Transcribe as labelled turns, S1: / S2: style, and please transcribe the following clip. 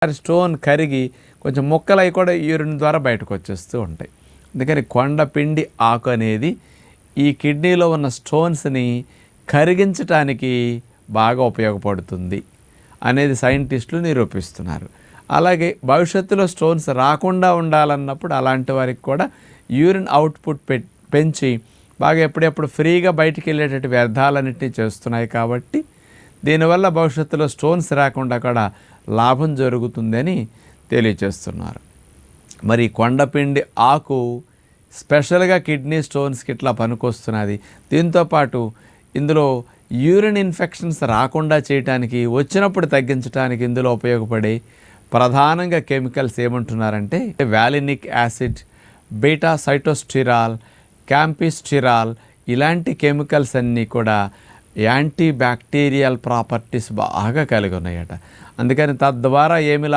S1: Stone కరిగి కొంచెం ముక్కలై కూడా యూరిన్ ద్వారా బయటకు వచ్చేస్తూ ఉంటాయి. అందుకని కొండపిండి ఆకు అనేది ఈ కిడ్నీలో ఉన్న స్టోన్స్ని కరిగించటానికి బాగా ఉపయోగపడుతుంది అనేది సైంటిస్టులు నిరూపిస్తున్నారు. అలాగే భవిష్యత్తులో స్టోన్స్ రాకుండా ఉండాలన్నప్పుడు అలాంటి వారికి కూడా యూరిన్ అవుట్పుట్ పెంచి బాగా ఎప్పుడెప్పుడు ఫ్రీగా బయటికి వెళ్ళేటట్టు వ్యర్థాలన్నింటినీ చేస్తున్నాయి. కాబట్టి దీనివల్ల భవిష్యత్తులో స్టోన్స్ రాకుండా కూడా లాభం జరుగుతుందని తెలియచేస్తున్నారు. మరి కొండపిండి ఆకు స్పెషల్గా కిడ్నీ స్టోన్స్కి ఇట్లా పనికొస్తున్నది. దీంతోపాటు ఇందులో యూరిన్ ఇన్ఫెక్షన్స్ రాకుండా చేయటానికి, వచ్చినప్పుడు తగ్గించడానికి ఇందులో ఉపయోగపడే ప్రధానంగా కెమికల్స్ ఏమంటున్నారంటే వాలినిక్ యాసిడ్, బీటా సైటోస్టిరాల్, క్యాంపిస్టిరాల్ ఇలాంటి కెమికల్స్ అన్నీ కూడా యాంటీ బ్యాక్టీరియల్ ప్రాపర్టీస్ బాగా కలిగి ఉన్నాయట. అందుకని తద్వారా ఏమి